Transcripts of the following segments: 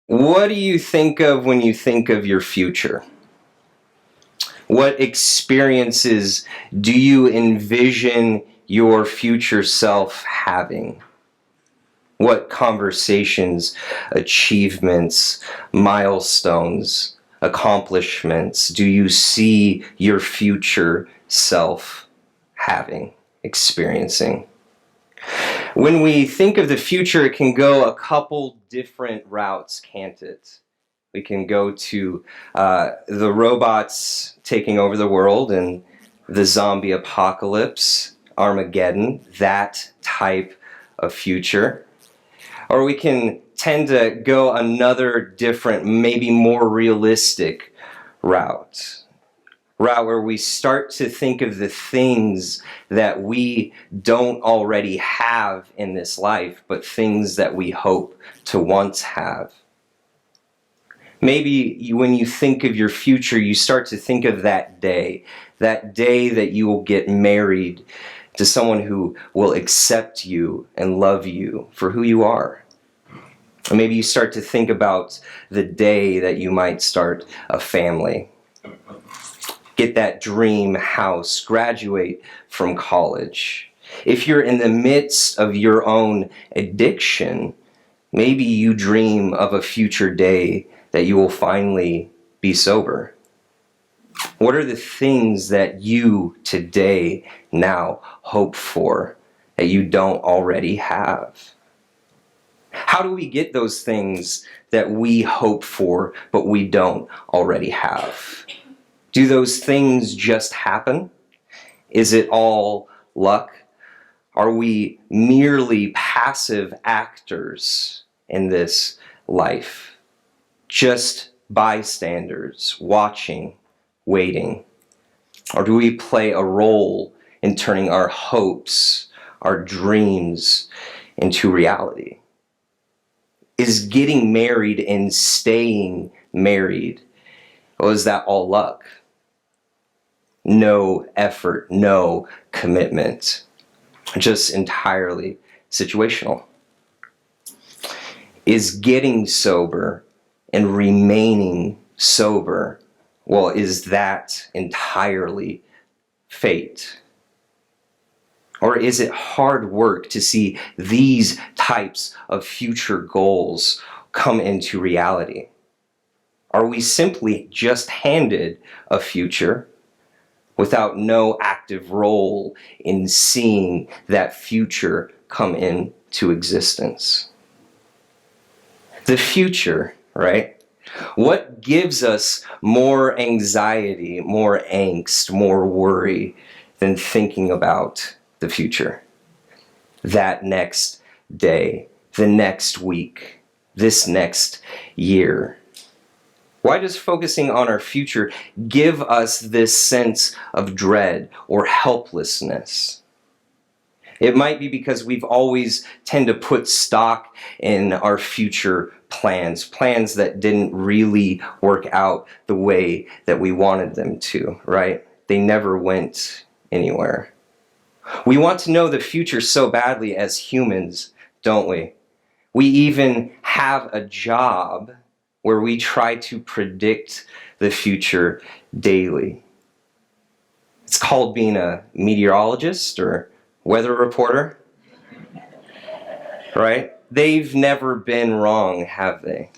What do you think of when you think of your future? What experiences do you envision your future self having? What conversations, achievements, milestones, accomplishments do you see your future self having, experiencing? When we think of the future, it can go a couple different routes, can't it? We can go to the robots taking over the world and the zombie apocalypse, Armageddon, that type of future. Or we can tend to go another different, maybe more realistic route where we start to think of the things that we don't already have in this life, but things that we hope to once have. Maybe when you think of your future, you start to think of that day that you will get married to someone who will accept you and love you for who you are. Or maybe you start to think about the day that you might start a family. Get that dream house, graduate from college. If you're in the midst of your own addiction, maybe you dream of a future day that you will finally be sober. What are the things that you today now hope for that you don't already have? How do we get those things that we hope for but we don't already have? Do those things just happen? Is it all luck? Are we merely passive actors in this life? Just bystanders, watching, waiting? Or do we play a role in turning our hopes, our dreams into reality? Is getting married and staying married, or is that all luck? No effort, no commitment, just entirely situational. Is getting sober and remaining sober, well, is that entirely fate? Or is it hard work to see these types of future goals come into reality? Are we simply just handed a future without no active role in seeing that future come into existence? The future, right? What gives us more anxiety, more angst, more worry than thinking about the future? That next day, the next week, this next year. Why does focusing on our future give us this sense of dread or helplessness? It might be because we've always tend to put stock in our future plans that didn't really work out the way that we wanted them to, right? They never went anywhere. We want to know the future so badly as humans, don't we? We even have a job where we try to predict the future daily. It's called being a meteorologist or weather reporter, right? They've never been wrong, have they?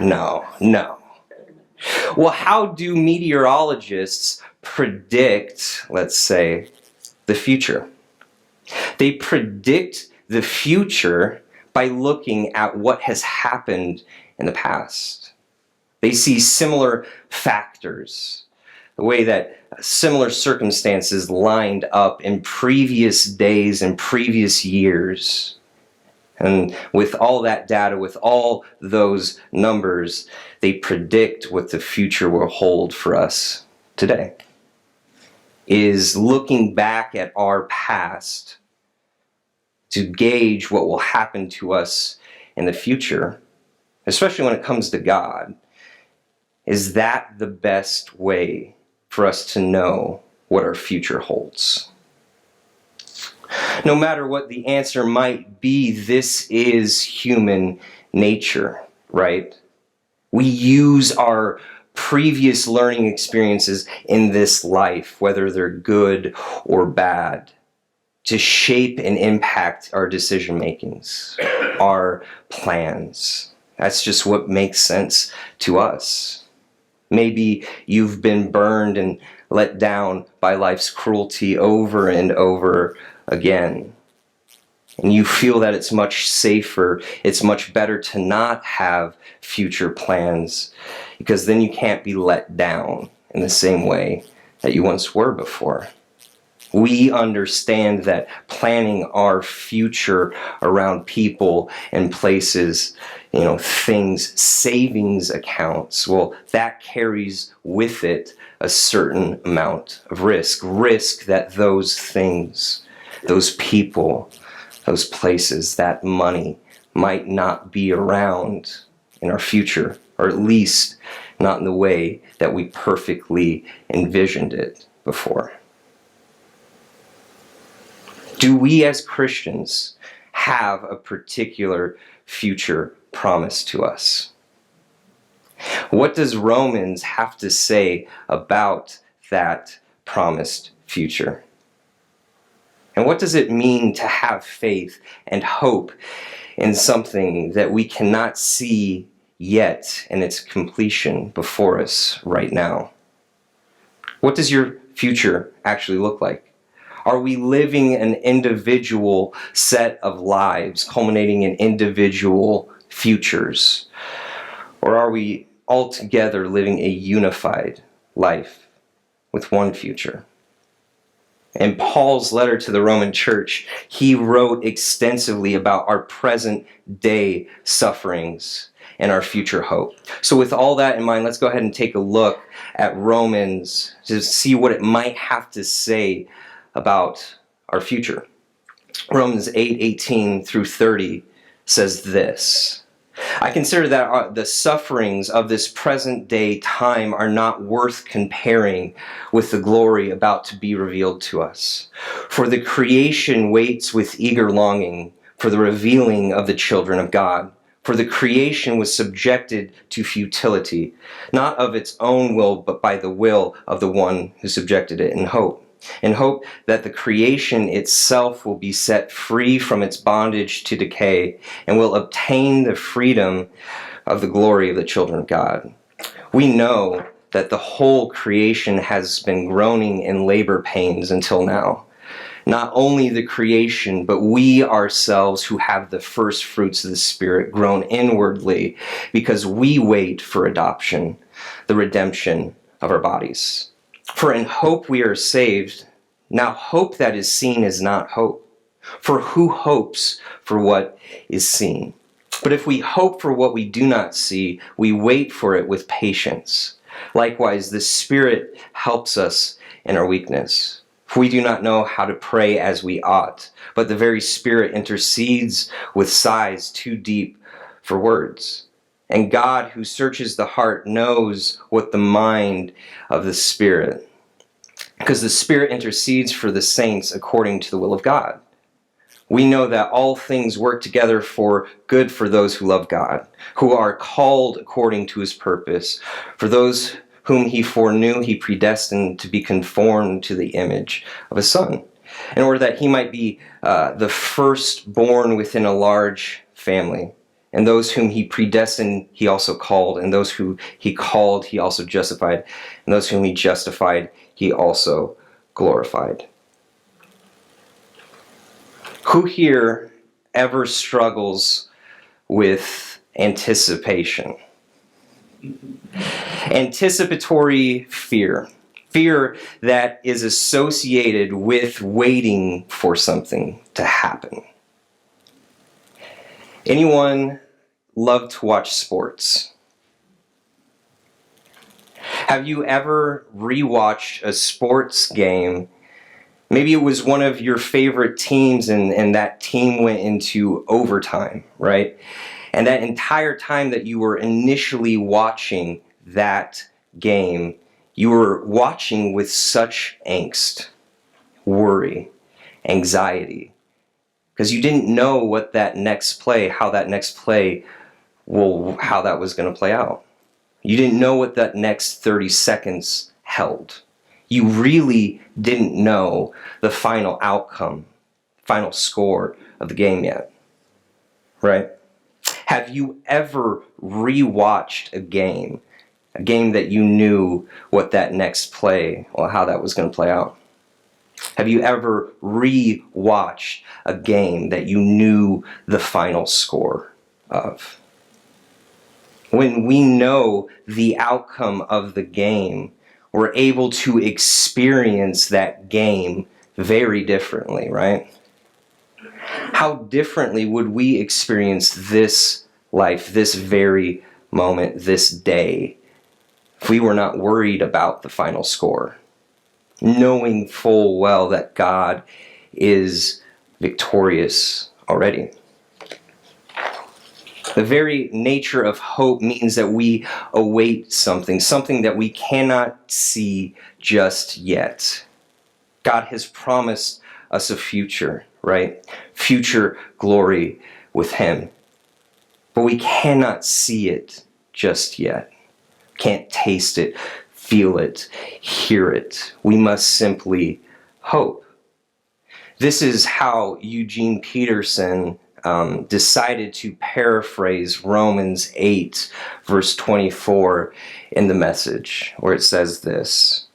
No. Well, how do meteorologists predict, let's say, the future? They predict the future by looking at what has happened in the past. They see similar factors, the way that similar circumstances lined up in previous days and previous years. And with all that data, with all those numbers, they predict what the future will hold for us today. Is looking back at our past to gauge what will happen to us in the future, especially when it comes to God. Is that the best way for us to know what our future holds? No matter what the answer might be, this is human nature. right? We use our previous learning experiences in this life, whether they're good or bad, to shape and impact our decision makings, our plans. That's just what makes sense to us. Maybe you've been burned and let down by life's cruelty over and over again. And you feel that it's much safer, it's much better to not have future plans, because then you can't be let down in the same way that you once were before. We understand that planning our future around people and places, things, savings accounts, well, that carries with it a certain amount of risk that those things, those people, those places, that money might not be around in our future, or at least not in the way that we perfectly envisioned it before. Do we as Christians have a particular future promised to us? What does Romans have to say about that promised future? And what does it mean to have faith and hope in something that we cannot see yet in its completion before us right now? What does your future actually look like? Are we living an individual set of lives, culminating in individual futures? Or are we altogether living a unified life with one future? In Paul's letter to the Roman church, he wrote extensively about our present day sufferings and our future hope. So with all that in mind, let's go ahead and take a look at Romans to see what it might have to say about our future. Romans 8:18 through 30 says this: I consider that the sufferings of this present day time are not worth comparing with the glory about to be revealed to us. For the creation waits with eager longing for the revealing of the children of God. For the creation was subjected to futility, not of its own will, but by the will of the one who subjected it, in hope that the creation itself will be set free from its bondage to decay and will obtain the freedom of the glory of the children of God. We know that the whole creation has been groaning in labor pains until now. Not only the creation, but we ourselves who have the first fruits of the Spirit groan inwardly because we wait for adoption, the redemption of our bodies. For in hope we are saved. Now hope that is seen is not hope. For who hopes for what is seen? But if we hope for what we do not see, we wait for it with patience. Likewise, the Spirit helps us in our weakness. For we do not know how to pray as we ought, but the very Spirit intercedes with sighs too deep for words. And God, who searches the heart, knows what the mind of the Spirit, because the Spirit intercedes for the saints according to the will of God. We know that all things work together for good for those who love God, who are called according to his purpose. For those whom he foreknew, he predestined to be conformed to the image of his Son, in order that he might be the firstborn within a large family. And those whom he predestined, he also called. And those who he called, he also justified. And those whom he justified, he also glorified. Who here ever struggles with anticipation? Anticipatory fear. Fear that is associated with waiting for something to happen. Anyone love to watch sports? Have you ever rewatched a sports game? Maybe it was one of your favorite teams and that team went into overtime, right? And that entire time that you were initially watching that game, you were watching with such angst, worry, anxiety, because you didn't know how that next play how that was going to play out. You didn't know what that next 30 seconds held. You really didn't know the final outcome, final score of the game yet, right? Have you ever rewatched a game that you knew what that next play or how that was going to play out? Have you ever rewatched a game that you knew the final score of? When we know the outcome of the game, we're able to experience that game very differently, right? How differently would we experience this life, this very moment, this day, if we were not worried about the final score, knowing full well that God is victorious already? The very nature of hope means that we await something that we cannot see just yet. God has promised us a future, right? Future glory with Him. But we cannot see it just yet. Can't taste it, feel it, hear it. We must simply hope. This is how Eugene Peterson decided to paraphrase Romans 8, verse 24 in the Message, where it says this: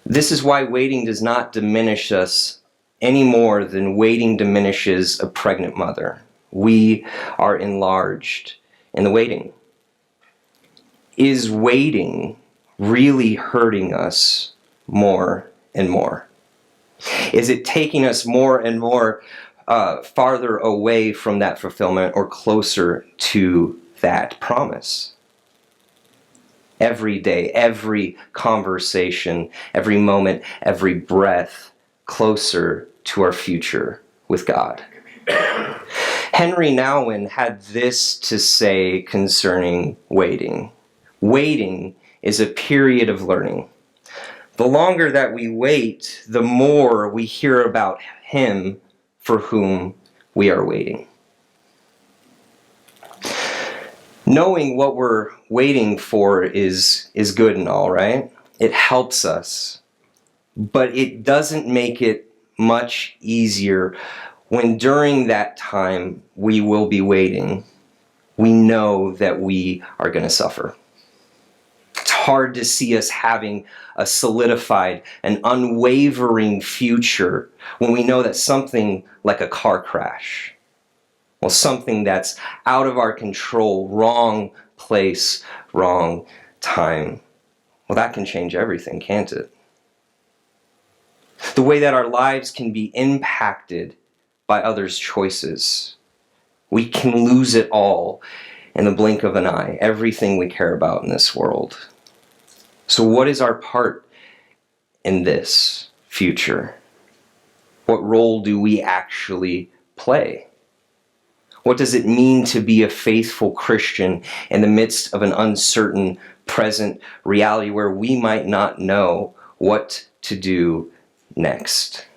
"This is why waiting does not diminish us any more than waiting diminishes a pregnant mother. We are enlarged in the waiting." Is waiting really hurting us more and more? Is it taking us more and more farther away from that fulfillment or closer to that promise? Every day, every conversation, every moment, every breath, closer to our future with God. Henry Nouwen had this to say concerning waiting. Waiting is a period of learning. The longer that we wait, the more we hear about Him for whom we are waiting. Knowing what we're waiting for is good and all, right? It helps us. But it doesn't make it much easier when during that time we will be waiting, we know that we are going to suffer. It's hard to see us having a solidified and unwavering future when we know that something like a car crash, well, something that's out of our control, wrong place, wrong time, well, that can change everything, can't it? The way that our lives can be impacted by others' choices. We can lose it all in the blink of an eye, everything we care about in this world. So what is our part in this future? What role do we actually play? What does it mean to be a faithful Christian in the midst of an uncertain present reality where we might not know what to do next?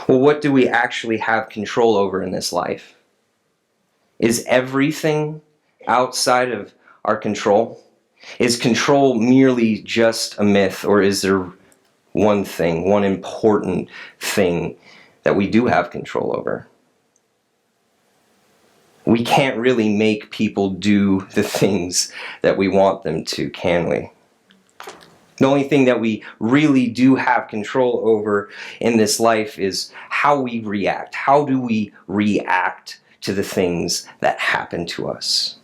Well, what do we actually have control over in this life? Is everything outside of our control? Is control merely just a myth, or is there one thing, one important thing that we do have control over? We can't really make people do the things that we want them to, can we? The only thing that we really do have control over in this life is how we react. How do we react to the things that happen to us?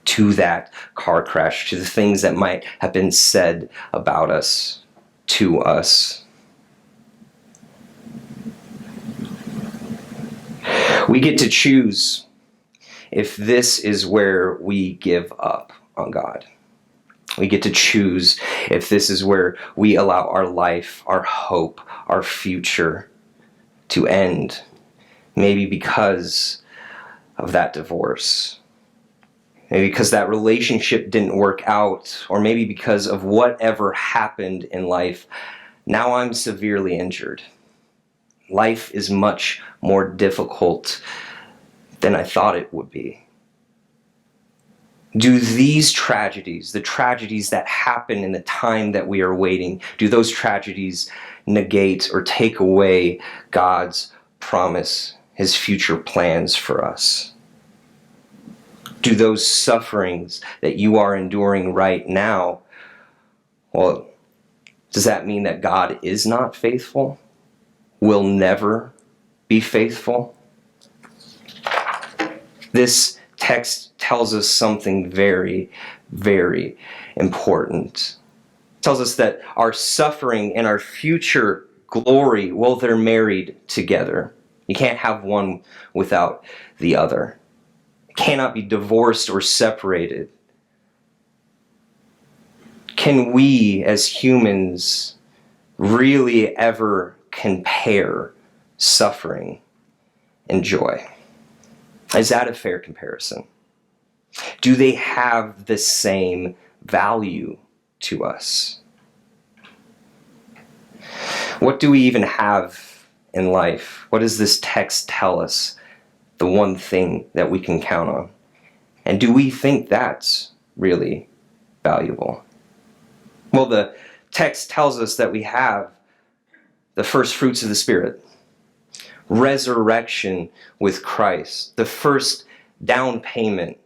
To that car crash, to the things that might have been said about us, to us. We get to choose if this is where we give up on God. We get to choose if this is where we allow our life, our hope, our future to end. Maybe because of that divorce. Maybe because that relationship didn't work out, or maybe because of whatever happened in life. Now I'm severely injured. Life is much more difficult than I thought it would be. Do these tragedies, the tragedies that happen in the time that we are waiting, do those tragedies negate or take away God's promise, his future plans for us? Do those sufferings that you are enduring right now, well, does that mean that God is not faithful? Will never be faithful? This text tells us something very, very important. It tells us that our suffering and our future glory, well, they're married together. You can't have one without the other. It cannot be divorced or separated. Can we as humans really ever compare suffering and joy? Is that a fair comparison? Do they have the same value to us? What do we even have in life? What does this text tell us? The one thing that we can count on. And do we think that's really valuable? Well, the text tells us that we have the first fruits of the Spirit, resurrection with Christ, the first down payment,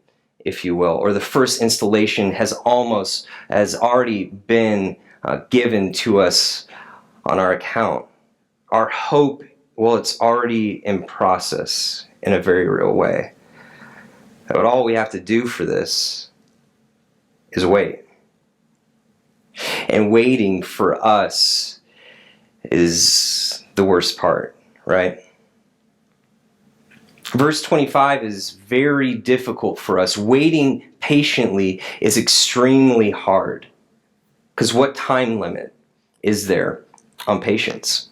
if you will, or the first installation has already been given to us on our account. Our hope, well, it's already in process in a very real way. But all we have to do for this is wait. And waiting for us is the worst part, right? Verse 25 is very difficult for us. Waiting patiently is extremely hard. Because what time limit is there on patience?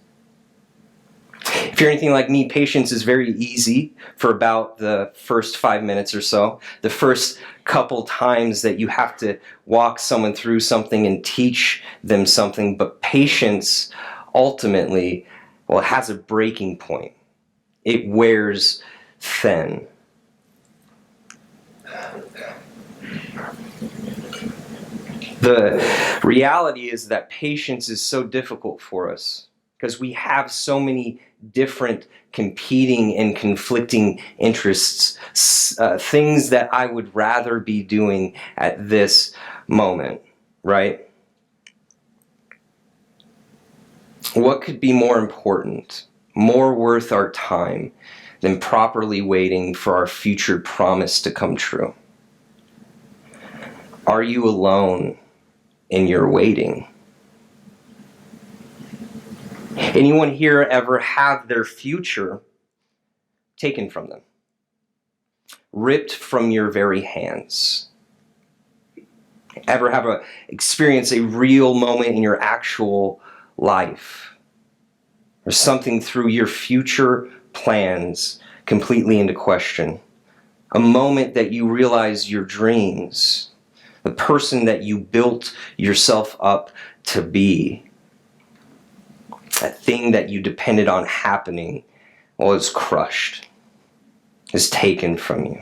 If you're anything like me, patience is very easy for about the first 5 minutes or so. The first couple times that you have to walk someone through something and teach them something. But patience ultimately, well, it has a breaking point. It wears thin. The reality is that patience is so difficult for us because we have so many different competing and conflicting interests, things that I would rather be doing at this moment, right? What could be more important, more worth our time than properly waiting for our future promise to come true? Are you alone in your waiting? Anyone here ever have their future taken from them? Ripped from your very hands? Ever experience a real moment in your actual life? Or something through your future plans completely into question? A moment that you realize your dreams, the person that you built yourself up to be, that thing that you depended on happening, well, is crushed, is taken from you.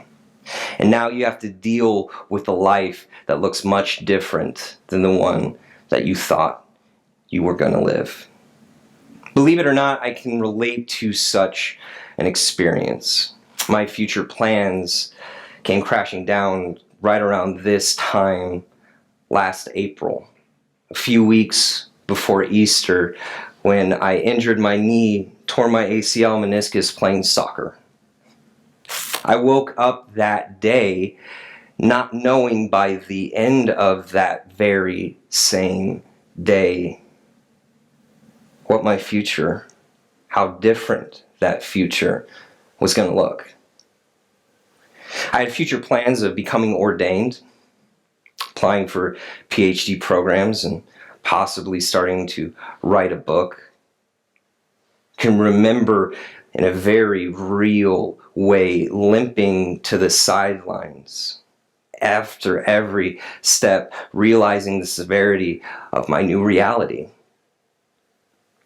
And now you have to deal with a life that looks much different than the one that you thought you were going to live. Believe it or not, I can relate to such an experience. My future plans came crashing down right around this time last April, a few weeks before Easter, when I injured my knee, tore my ACL meniscus playing soccer. I woke up that day not knowing by the end of that very same day what my future, how different that future was going to look. I had future plans of becoming ordained, applying for PhD programs, and possibly starting to write a book. Can remember in a very real way limping to the sidelines after every step, realizing the severity of my new reality.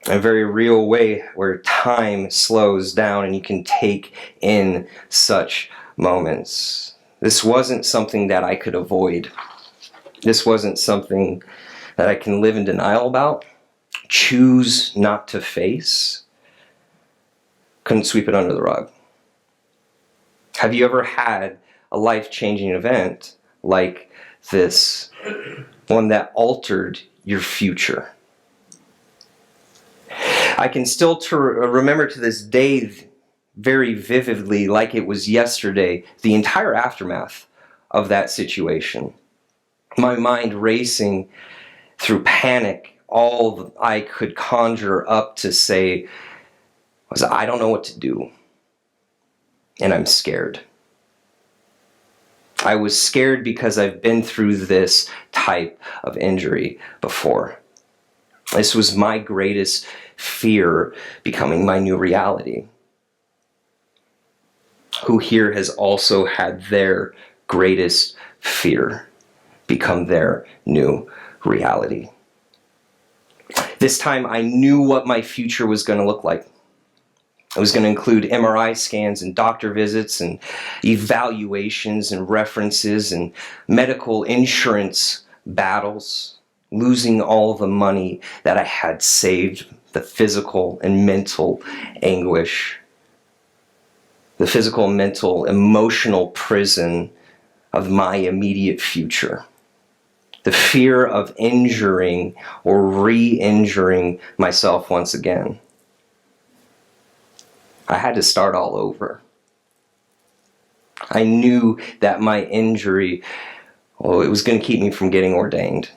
In a very real way where time slows down and you can take in such moments. This wasn't something that I could avoid. This wasn't something that I can live in denial about, choose not to face. Couldn't sweep it under the rug. Have you ever had a life-changing event like this, one that altered your future? I can still remember to this day very vividly, like it was yesterday, the entire aftermath of that situation. My mind racing through panic, all I could conjure up to say was, I don't know what to do, and I'm scared. I was scared because I've been through this type of injury before. This was my greatest fear becoming my new reality. Who here has also had their greatest fear become their new reality? This time I knew what my future was going to look like. It was going to include MRI scans and doctor visits and evaluations and references and medical insurance battles, losing all the money that I had saved, the physical and mental anguish, the physical, mental, emotional prison of my immediate future. The fear of injuring or re-injuring myself once again. I had to start all over. I knew that my injury, it was going to keep me from getting ordained.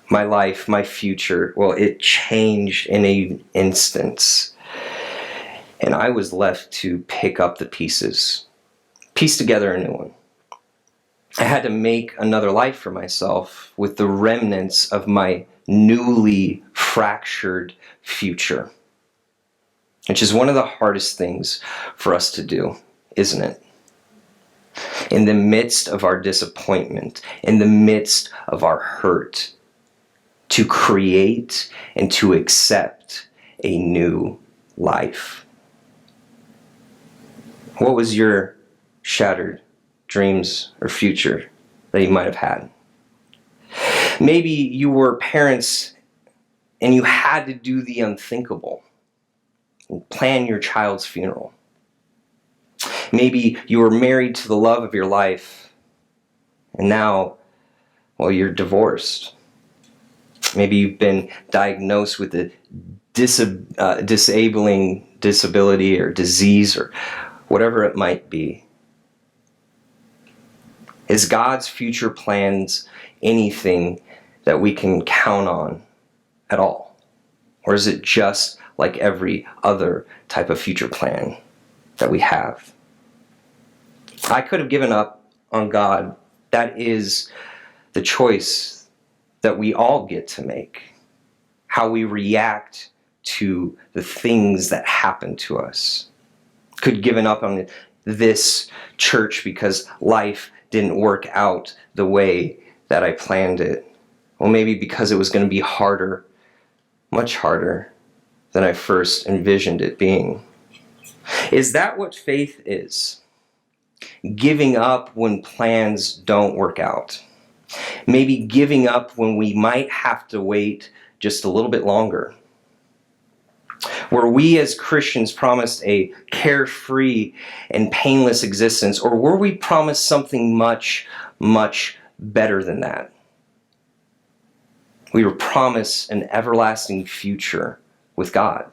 My life, my future, it changed in an instant. And I was left to pick up the pieces, piece together a new one. I had to make another life for myself with the remnants of my newly fractured future. Which is one of the hardest things for us to do, isn't it? In the midst of our disappointment, in the midst of our hurt, to create and to accept a new life. What was your shattered dreams or future that you might have had? Maybe you were parents and you had to do the unthinkable. Plan your child's funeral. Maybe you were married to the love of your life, and now, you're divorced. Maybe you've been diagnosed with a disabling disability or disease or whatever it might be. Is God's future plans anything that we can count on at all? Or is it just like every other type of future plan that we have? I could have given up on God. That is the choice that we all get to make. How we react to the things that happen to us. Could have given up on this church because life didn't work out the way that I planned it. Maybe because it was going to be harder, much harder than I first envisioned it being. Is that what faith is? Giving up when plans don't work out. Maybe giving up when we might have to wait just a little bit longer. Were we as Christians promised a carefree and painless existence, or were we promised something much, much better than that? We were promised an everlasting future with God.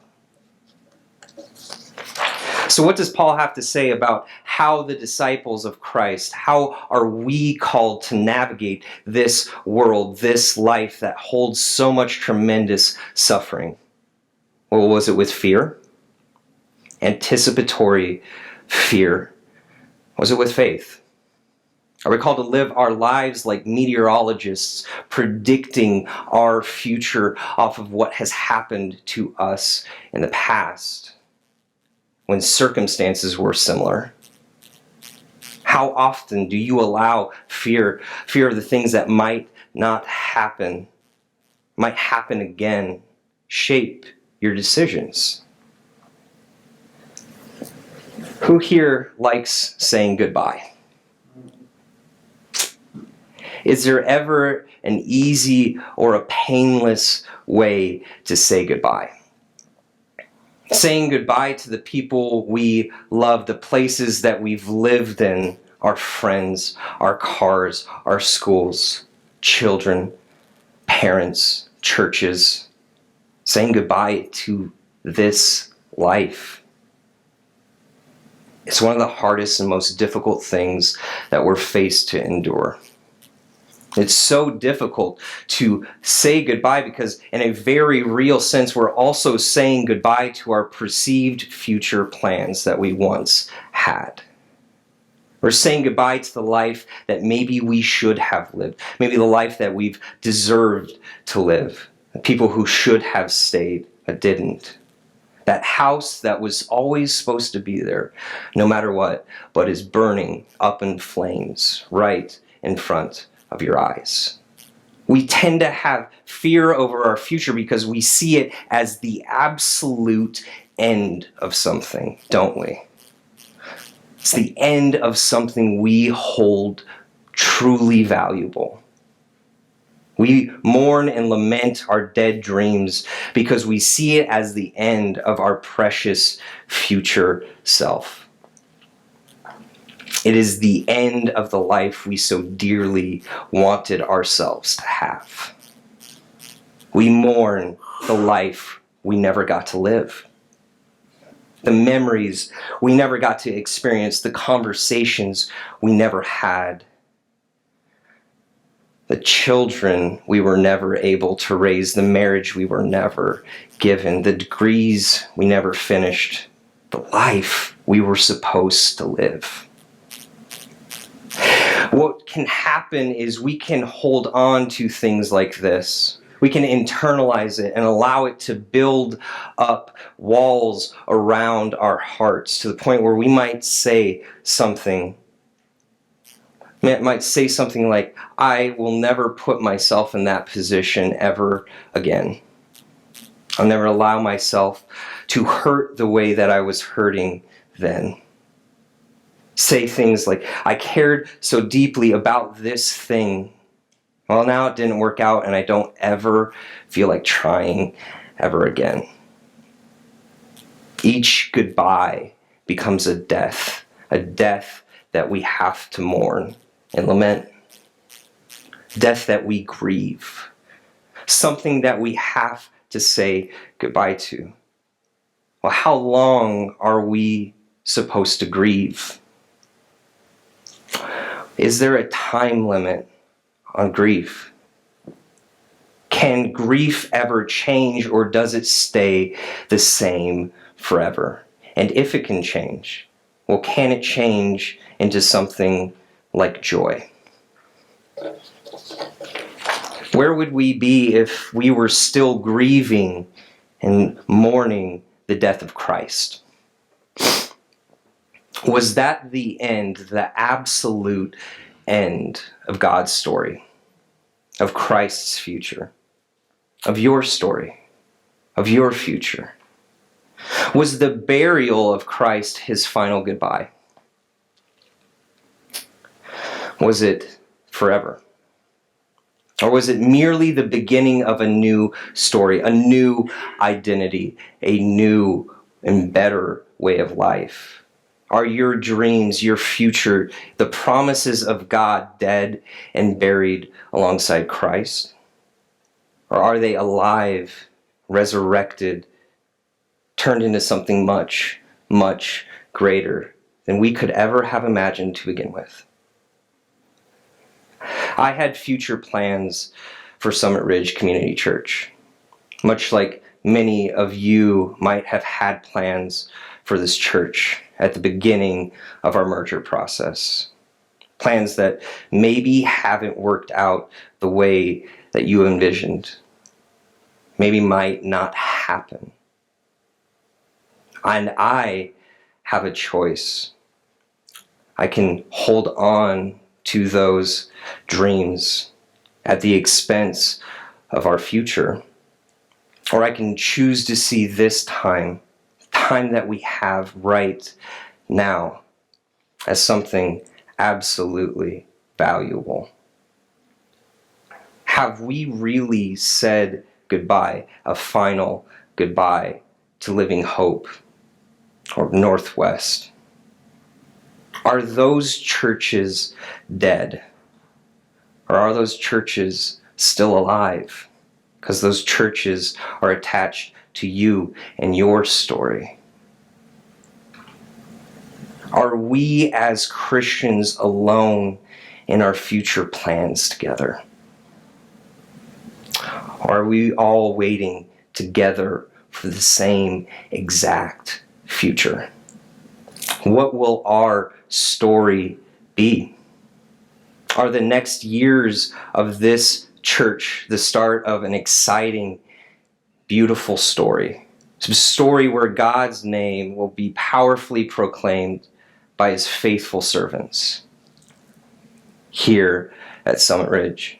So what does Paul have to say about how the disciples of Christ, how are we called to navigate this world, this life that holds so much tremendous suffering? Was it with fear? Anticipatory fear? Was it with faith? Are we called to live our lives like meteorologists, predicting our future off of what has happened to us in the past when circumstances were similar? How often do you allow fear of the things that might not happen, might happen again, shape your decisions? Who here likes saying goodbye? Is there ever an easy or a painless way to say goodbye? Saying goodbye to the people we love, the places that we've lived in, our friends, our cars, our schools, children, parents, churches. Saying goodbye to this life. It's one of the hardest and most difficult things that we're faced to endure. It's so difficult to say goodbye because in a very real sense, we're also saying goodbye to our perceived future plans that we once had. We're saying goodbye to the life that maybe we should have lived, maybe the life that we've deserved to live, the people who should have stayed but didn't. That house that was always supposed to be there, no matter what, but is burning up in flames right in front of your eyes. We tend to have fear over our future because we see it as the absolute end of something, don't we? It's the end of something we hold truly valuable. We mourn and lament our dead dreams because we see it as the end of our precious future self. It is the end of the life we so dearly wanted ourselves to have. We mourn the life we never got to live. The memories we never got to experience, the conversations we never had, the children we were never able to raise, the marriage we were never given, the degrees we never finished, the life we were supposed to live. What can happen is we can hold on to things like this. We can internalize it and allow it to build up walls around our hearts to the point where we might say something. It might say something like, I will never put myself in that position ever again. I'll never allow myself to hurt the way that I was hurting then. Say things like, I cared so deeply about this thing. Well, now it didn't work out and I don't ever feel like trying ever again. Each goodbye becomes a death that we have to mourn and lament. Death that we grieve. Something that we have to say goodbye to. Well, how long are we supposed to grieve? Is there a time limit on grief? Can grief ever change, or does it stay the same forever? And if it can change, well, can it change into something like joy? Where would we be if we were still grieving and mourning the death of Christ? Was that the end, the absolute end of God's story, of Christ's future, of your story, of your future? Was the burial of Christ his final goodbye? Was it forever? Or was it merely the beginning of a new story, a new identity, a new and better way of life? Are your dreams, your future, the promises of God dead and buried alongside Christ? Or are they alive, resurrected, turned into something much, much greater than we could ever have imagined to begin with? I had future plans for Summit Ridge Community Church, much like many of you might have had plans for this church at the beginning of our merger process. Plans that maybe haven't worked out the way that you envisioned, maybe might not happen. And I have a choice. I can hold on to those dreams at the expense of our future. Or I can choose to see this time that we have right now, as something absolutely valuable. Have we really said goodbye, a final goodbye to Living Hope or Northwest? Are those churches dead? Or are those churches still alive? Because those churches are attached to you and your story. Are we as Christians alone in our future plans together? Or are we all waiting together for the same exact future? What will our story be? Are the next years of this church the start of an exciting, beautiful story? It's a story where God's name will be powerfully proclaimed by his faithful servants here at Summit Ridge.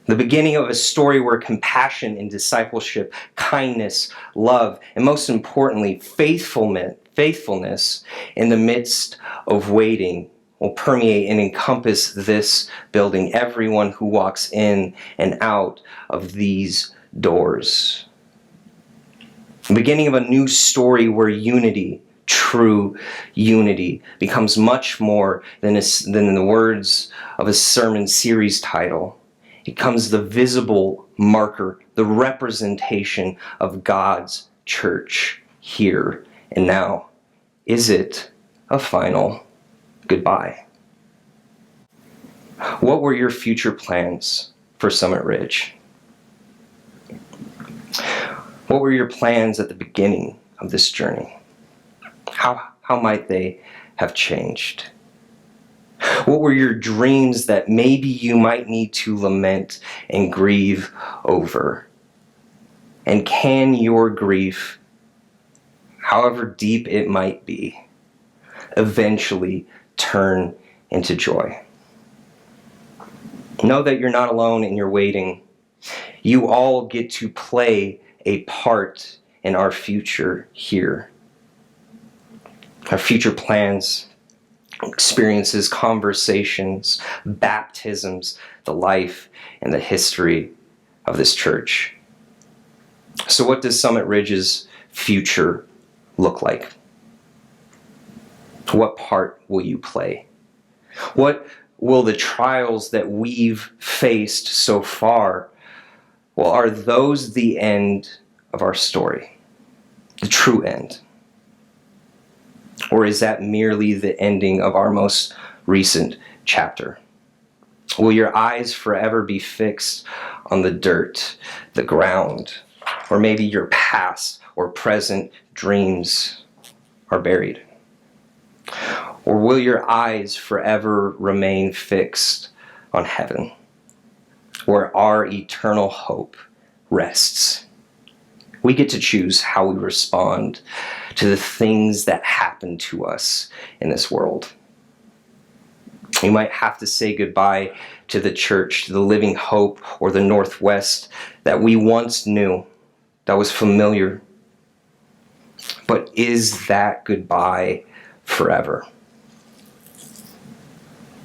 The beginning of a story where compassion and discipleship, kindness, love, and most importantly, faithfulness in the midst of waiting will permeate and encompass this building, everyone who walks in and out of these doors. The beginning of a new story where unity, true unity, becomes much more than the words of a sermon series title. It becomes the visible marker, the representation of God's church here and now. Is it a final goodbye? What were your future plans for Summit Ridge? What were your plans at the beginning of this journey? How might they have changed? What were your dreams that maybe you might need to lament and grieve over? And can your grief, however deep it might be, eventually turn into joy? Know that you're not alone in your waiting. You all get to play a part in our future here. Our future plans, experiences, conversations, baptisms, the life and the history of this church. So what does Summit Ridge's future look like? What part will you play? What will the trials that we've faced so far, well, are those the end of our story? The true end? Or is that merely the ending of our most recent chapter? Will your eyes forever be fixed on the dirt, the ground, or maybe your past or present dreams are buried? Or will your eyes forever remain fixed on heaven, where our eternal hope rests? We get to choose how we respond to the things that happen to us in this world. You might have to say goodbye to the church, to the Living Hope, or the Northwest that we once knew, that was familiar. But is that goodbye forever?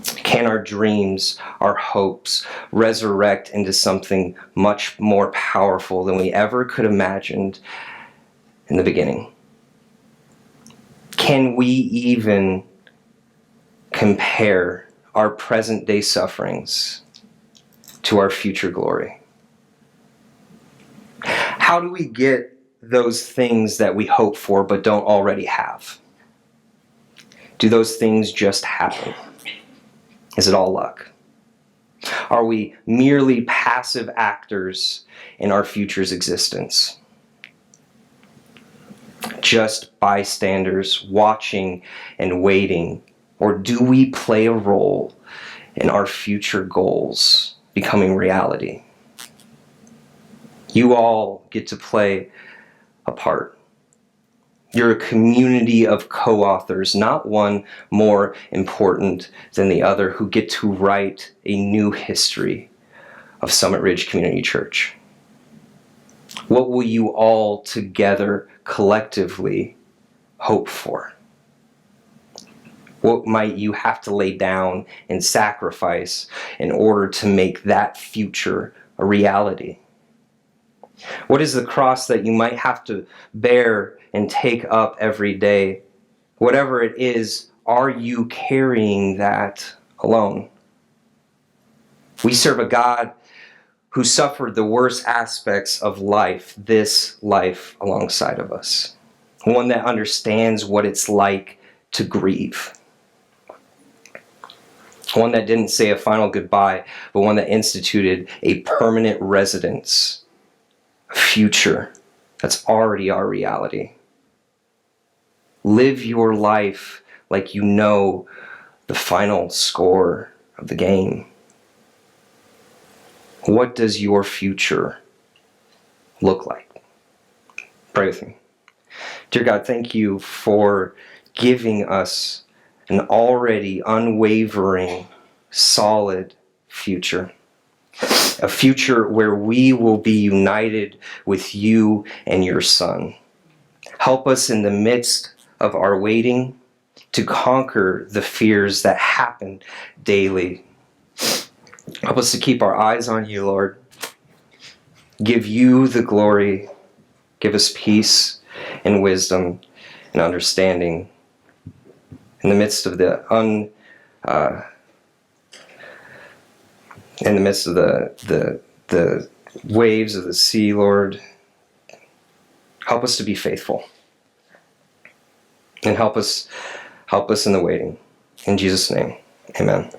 Can our dreams, our hopes, resurrect into something much more powerful than we ever could have imagined in the beginning? Can we even compare our present day sufferings to our future glory? How do we get those things that we hope for but don't already have? Do those things just happen? Is it all luck? Are we merely passive actors in our future's existence? Just bystanders watching and waiting? Or do we play a role in our future goals becoming reality? You all get to play a part. You're a community of co-authors, not one more important than the other, who get to write a new history of Summit Ridge Community Church. What will you all together collectively hope for? What might you have to lay down and sacrifice in order to make that future a reality? What is the cross that you might have to bear and take up every day? Whatever it is, are you carrying that alone? We serve a God who suffered the worst aspects of life, this life, alongside of us. One that understands what it's like to grieve. One that didn't say a final goodbye, but one that instituted a permanent residence, a future that's already our reality. Live your life like you know the final score of the game. What does your future look like? Pray with me. Dear God, thank you for giving us an already unwavering, solid future. A future where we will be united with you and your Son. Help us in the midst of our waiting to conquer the fears that happen daily. Help us to keep our eyes on you, Lord. Give you the glory. Give us peace and wisdom and understanding in the midst of the the waves of the sea, Lord. Help us to be faithful, and help us in the waiting. In Jesus' name, amen.